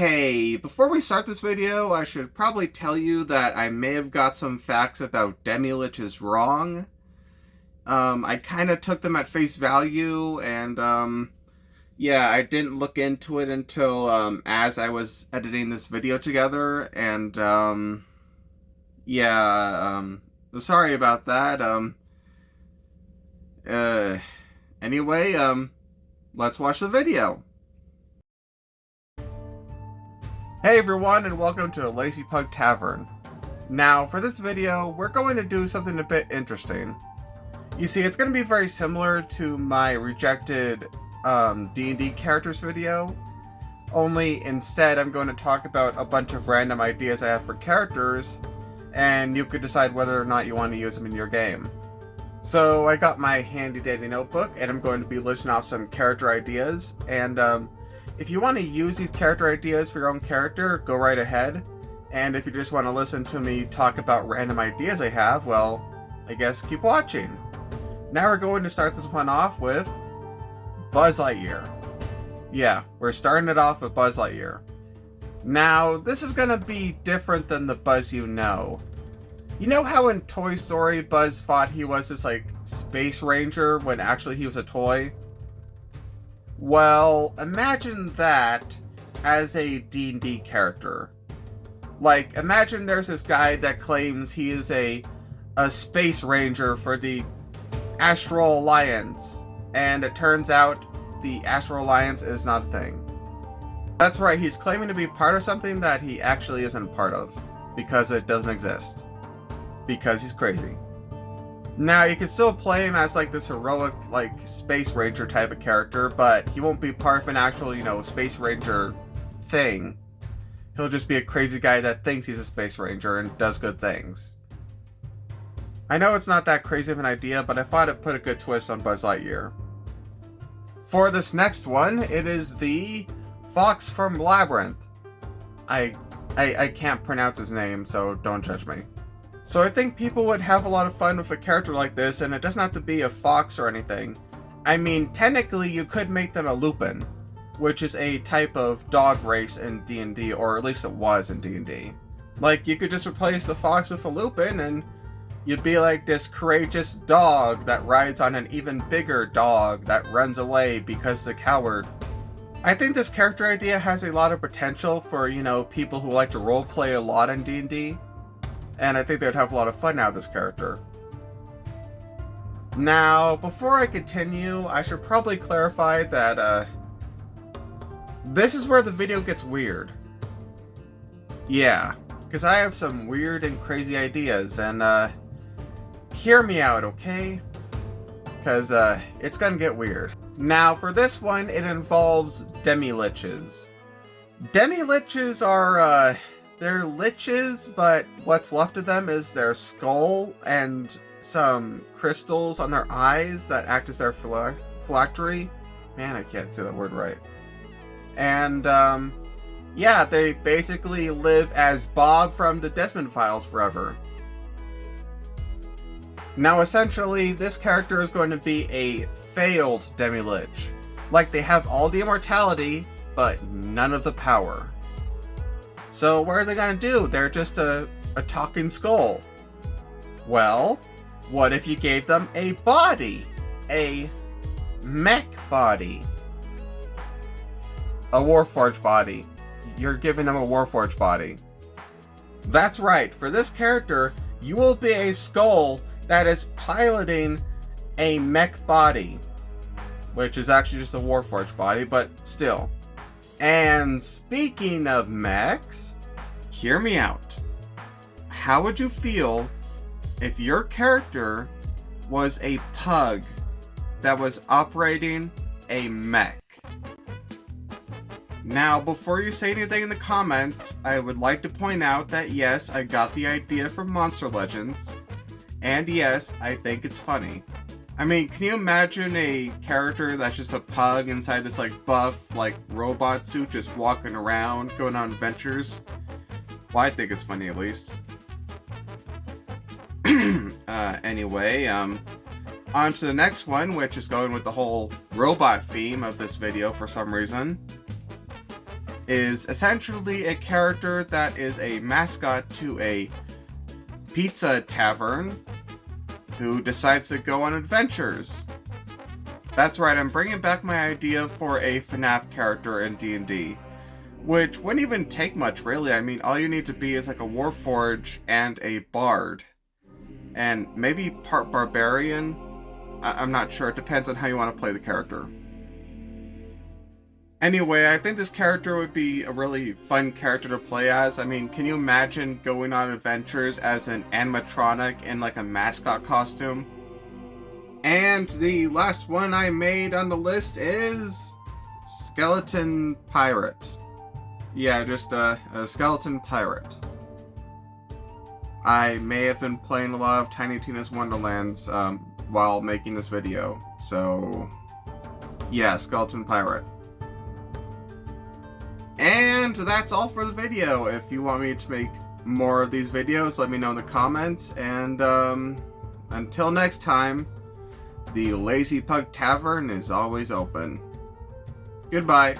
Hey, before we start this video, I should probably tell you that I may have got some facts about Demi-Liches wrong. I kind of took them at face value, and yeah, I didn't look into it until as I was editing this video together, and yeah, sorry about that. Anyway, let's watch the video. Hey everyone, and welcome to Lazy Pug Tavern. Now, for this video, we're going to do something a bit interesting. You see, it's going to be very similar to my rejected D&D characters video, only instead I'm going to talk about a bunch of random ideas I have for characters, and you could decide whether or not you want to use them in your game. So I got my handy dandy notebook, and I'm going to be listing off some character ideas, and if you want to use these character ideas for your own character, go right ahead. And if you just want to listen to me talk about random ideas I have, well, I guess keep watching. Now we're going to start this one off with Buzz Lightyear. Yeah, we're starting it off with Buzz Lightyear. Now, this is going to be different than the Buzz you know. You know how in Toy Story, Buzz thought he was this, Space Ranger when actually he was a toy? Well, imagine that as a D&D character. Imagine there's this guy that claims he is a Space Ranger for the Astral Alliance, and it turns out the Astral Alliance is not a thing. That's right, he's claiming to be part of something that he actually isn't part of, because it doesn't exist. Because he's crazy. Now, you can still play him as, this heroic, Space Ranger type of character, but he won't be part of an actual, Space Ranger thing. He'll just be a crazy guy that thinks he's a Space Ranger and does good things. I know it's not that crazy of an idea, but I thought it put a good twist on Buzz Lightyear. For this next one, it is the Fox from Labyrinth. I can't pronounce his name, so don't judge me. So I think people would have a lot of fun with a character like this, and it doesn't have to be a fox or anything. I mean, technically you could make them a Lupin, which is a type of dog race in D&D, or at least it was in D&D. You could just replace the fox with a Lupin, and you'd be like this courageous dog that rides on an even bigger dog that runs away because the coward. I think this character idea has a lot of potential for, people who like to roleplay a lot in D&D. And I think they'd have a lot of fun out of this character. Now, before I continue, I should probably clarify that, this is where the video gets weird. Yeah, because I have some weird and crazy ideas, and, hear me out, okay? Because, it's gonna get weird. Now, for this one, it involves Demi-Liches. Demi-Liches are, they're liches, but what's left of them is their skull and some crystals on their eyes that act as their phylactery. Man, I can't say that word right. And, yeah, they basically live as Bob from the Desmond Files forever. Now, essentially, this character is going to be a failed Demi-Lich. They have all the immortality, but none of the power. So what are they gonna do? They're just a talking skull. Well, what if you gave them a body? A mech body. A Warforged body. You're giving them a Warforged body. That's right, for this character, you will be a skull that is piloting a mech body. Which is actually just a Warforged body, but still. And speaking of mechs, hear me out. How would you feel if your character was a pug that was operating a mech? Now, before you say anything in the comments, I would like to point out that yes, I got the idea from Monster Legends, and yes, I think it's funny. I mean, can you imagine a character that's just a pug inside this, buff, robot suit just walking around, going on adventures? Well, I think it's funny, at least. Anyway, on to the next one, which is going with the whole robot theme of this video for some reason. is essentially a character that is a mascot to a pizza tavern who decides to go on adventures. That's right, I'm bringing back my idea for a FNAF character in D&D, which wouldn't even take much, really. I mean, all you need to be is like a Warforged and a Bard. And maybe part Barbarian? I'm not sure, it depends on how you want to play the character. Anyway, I think this character would be a really fun character to play as. I mean, can you imagine going on adventures as an animatronic in like a mascot costume? And the last one I made on the list is Skeleton Pirate. Yeah, just a skeleton pirate. I may have been playing a lot of Tiny Tina's Wonderlands while making this video, so yeah, skeleton pirate. And that's all for the video. If you want me to make more of these videos, let me know in the comments, and until next time, the Lazy Pug Tavern is always open. Goodbye.